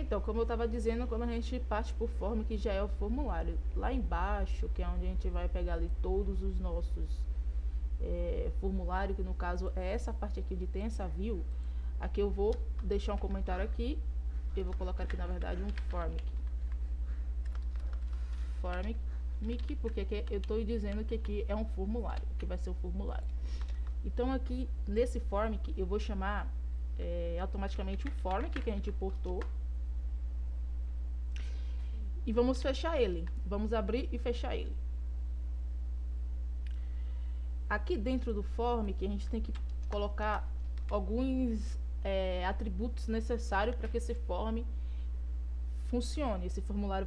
Então, como eu estava dizendo, quando a gente parte por form, que já é o formulário, lá embaixo, que é onde a gente vai pegar ali todos os nossos formulários, que no caso é essa parte aqui de tem essa view, aqui eu vou deixar um comentário aqui, eu vou colocar aqui na verdade um formic, porque aqui eu estou dizendo que aqui é um formulário, que vai ser um formulário. Então aqui nesse formic eu vou chamar automaticamente o formic que a gente importou e vamos fechar ele, vamos abrir e fechar ele. Aqui dentro do formic a gente tem que colocar alguns atributos necessários para que esse form funcione, esse formulário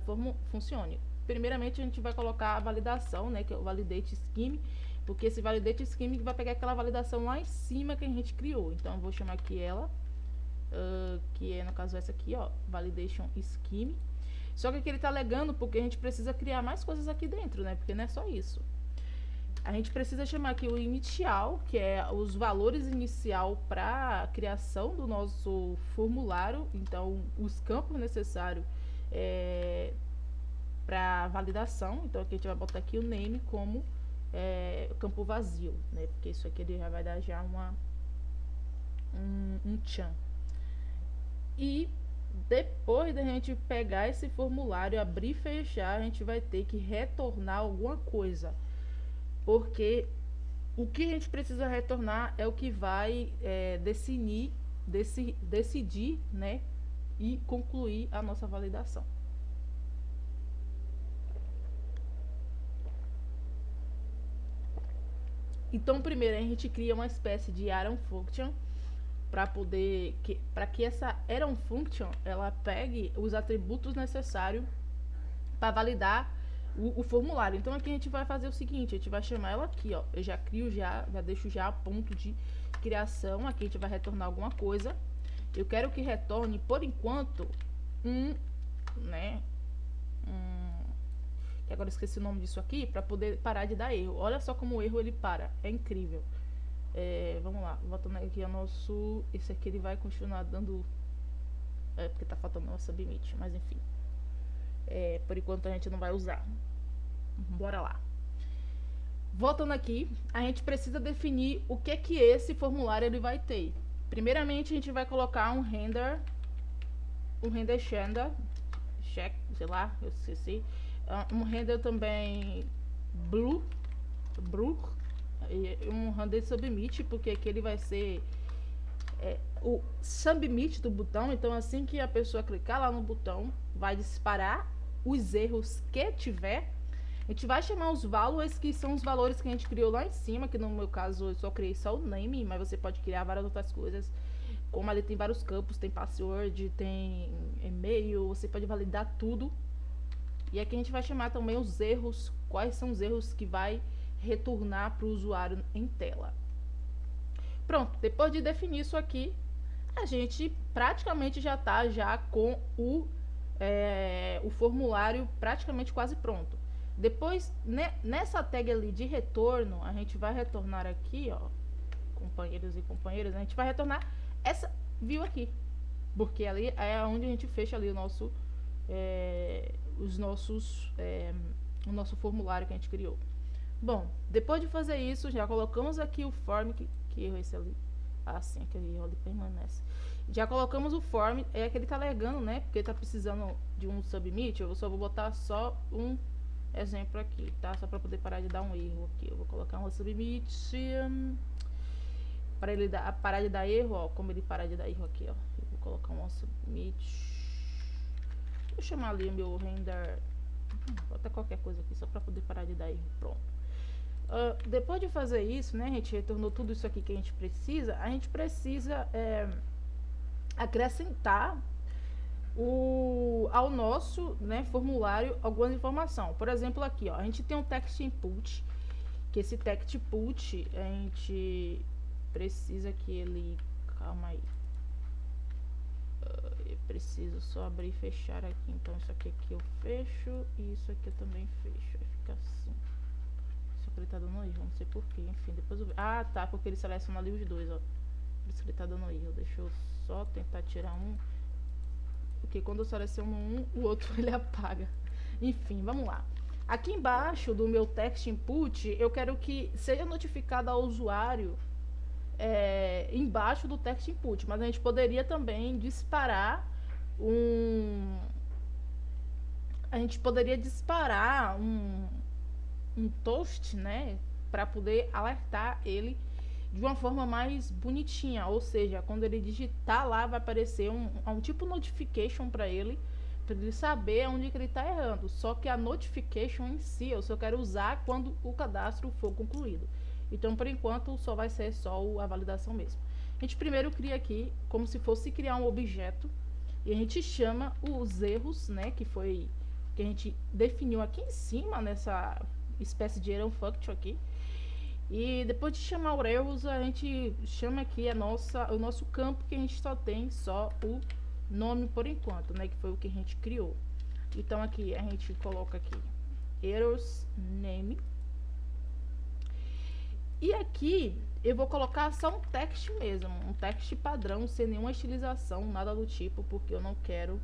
funcione. Primeiramente a gente vai colocar a validação, né, que é o validate scheme, porque esse validate scheme vai pegar aquela validação lá em cima que a gente criou. Então eu vou chamar aqui ela, que é no caso essa aqui, ó, validation scheme. Só que aqui ele está alegando porque a gente precisa criar mais coisas aqui dentro, né, porque não é só isso. A gente precisa chamar aqui o inicial, que é os valores inicial para a criação do nosso formulário. Então, os campos necessários para validação. Então, aqui a gente vai botar aqui o name como campo vazio, né? Porque isso aqui ele já vai dar já um chan. E depois da gente pegar esse formulário, abrir e fechar, a gente vai ter que retornar alguma coisa. Porque o que a gente precisa retornar é o que vai decidir, né, e concluir a nossa validação. Então, primeiro a gente cria uma espécie de arrow function para que essa arrow function ela pegue os atributos necessários para validar o formulário. Então aqui a gente vai fazer o seguinte, a gente vai chamar ela aqui, ó. Eu já crio já deixo já a ponto de criação. Aqui a gente vai retornar alguma coisa. Eu quero que retorne por enquanto que agora eu esqueci o nome disso aqui, para poder parar de dar erro. Olha só como o erro ele para, é incrível. Vamos lá, voltando aqui ao nosso, esse aqui ele vai continuar dando, porque tá faltando o submit, mas enfim. Por enquanto a gente não vai usar. Bora lá. Voltando aqui, a gente precisa definir o que esse formulário ele vai ter. Primeiramente a gente vai colocar um render check, sei lá, eu esqueci. Um render também blue, e um render submit, porque aqui ele vai ser o submit do botão. Então assim que a pessoa clicar lá no botão, vai disparar os erros que tiver. A gente vai chamar os values, que são os valores que a gente criou lá em cima, que no meu caso eu só criei só o name, mas você pode criar várias outras coisas. Como ali tem vários campos, tem password, tem e-mail, você pode validar tudo. E aqui a gente vai chamar também os erros, quais são os erros que vai retornar para o usuário em tela. Pronto, depois de definir isso aqui, a gente praticamente já está com o formulário praticamente quase pronto. Depois, nessa tag ali de retorno, a gente vai retornar aqui, ó, companheiros e companheiras, a gente vai retornar essa view aqui, porque ali é onde a gente fecha ali o nosso o nosso formulário que a gente criou. Bom, depois de fazer isso, já colocamos aqui o form, que erro esse ali? Ah, sim, aquele erro ali permanece. Já colocamos o form, que ele tá alegando, né? Porque tá precisando de um submit. Eu só vou botar só um exemplo aqui, tá? Só para poder parar de dar um erro aqui. Eu vou colocar um submit para ele parar de dar erro, ó. Como ele parar de dar erro aqui, ó. Eu vou colocar um submit. Vou chamar ali o meu render. Bota qualquer coisa aqui, só para poder parar de dar erro. Pronto. Depois de fazer isso, né, a gente retornou tudo isso aqui que a gente precisa. A gente precisa acrescentar ao nosso, né, formulário alguma informação. Por exemplo, aqui, ó, a gente tem um text input, que esse text input a gente precisa que ele, calma aí, eu preciso só abrir e fechar aqui. Então isso aqui eu fecho e isso aqui eu também fecho, vai ficar assim. Só que ele tá dando erro, não sei porquê, enfim, depois eu vejo. Ah, tá, porque ele seleciona ali os dois, ó. Por isso que ele tá dando erro. Deixa eu só tentar tirar um. porque quando eu seleciono um, o outro ele apaga. Enfim, vamos lá. Aqui embaixo do meu text input, eu quero que seja notificado ao usuário embaixo do text input, mas a gente poderia também disparar um a gente poderia disparar um toast, né, para poder alertar ele de uma forma mais bonitinha, ou seja, quando ele digitar lá vai aparecer um tipo notification para ele saber onde que ele está errando. Só que a notification em si eu só quero usar quando o cadastro for concluído. Então, por enquanto, só vai ser só a validação mesmo. A gente primeiro cria aqui como se fosse criar um objeto e a gente chama os erros, né, que a gente definiu aqui em cima nessa espécie de error function aqui. E depois de chamar o erros, a gente chama aqui o nosso campo, que a gente só tem só o nome por enquanto, né, que foi o que a gente criou. Então aqui a gente coloca aqui errors name. E aqui eu vou colocar só um text mesmo, um text padrão, sem nenhuma estilização, nada do tipo, porque eu não quero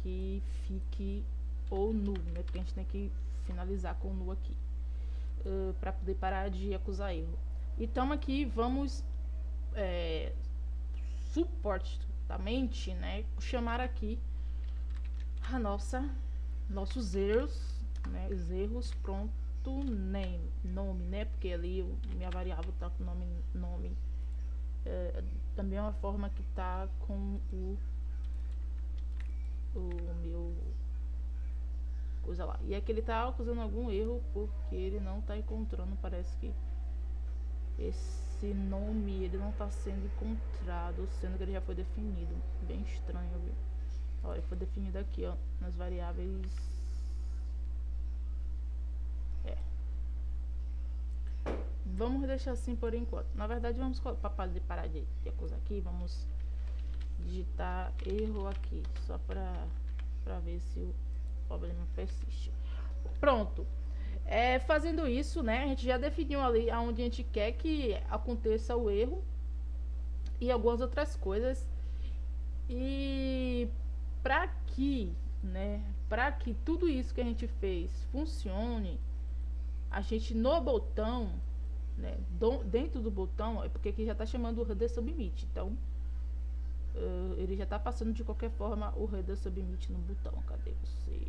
que fique ou nu, né, porque a gente tem que finalizar com nu aqui, para poder parar de acusar erro. Então aqui vamos suportamente, né, chamar aqui a nossos erros, né, os erros, pronto, nome, né, porque ali minha variável tá com nome, da mesma forma que tá com o meu coisa lá. E aqui ele tá acusando algum erro porque ele não tá encontrando, parece que esse nome ele não tá sendo encontrado, sendo que ele já foi definido. Bem estranho, viu? Ó, ele foi definido aqui, ó, nas variáveis. Vamos deixar assim por enquanto. Na verdade, vamos para parar de acusar aqui, vamos digitar erro aqui, só para ver se o problema persiste. Pronto. Fazendo isso, né, a gente já definiu ali aonde a gente quer que aconteça o erro e algumas outras coisas. E para que tudo isso que a gente fez funcione, a gente no botão, né, dentro do botão, é porque aqui já está chamando o header submit, então ele já está passando de qualquer forma o header submit no botão. Cadê você?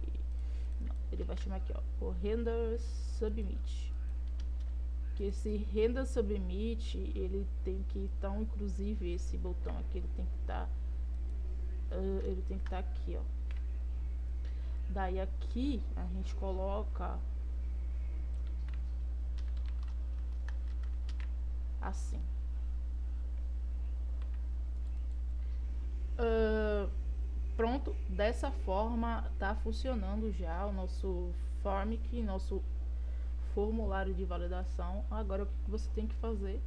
Não, ele vai chamar aqui, ó, o render submit. Que esse render submit, ele tem que estar, inclusive esse botão aqui, ele tem que estar aqui, ó. Daí aqui a gente coloca assim. Pronto, dessa forma tá funcionando já o nosso formic, nosso formulário de validação. Agora o que você tem que fazer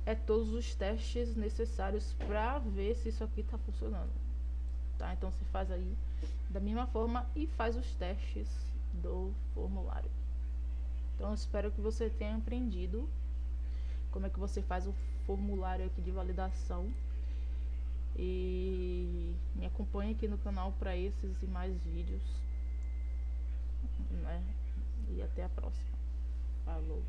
é todos os testes necessários para ver se isso aqui tá funcionando, tá? Então você faz aí da mesma forma e faz os testes do formulário. Então eu espero que você tenha aprendido como é que você faz o formulário aqui de validação. E me acompanhe aqui no canal para esses e mais vídeos, né? E até a próxima. Falou!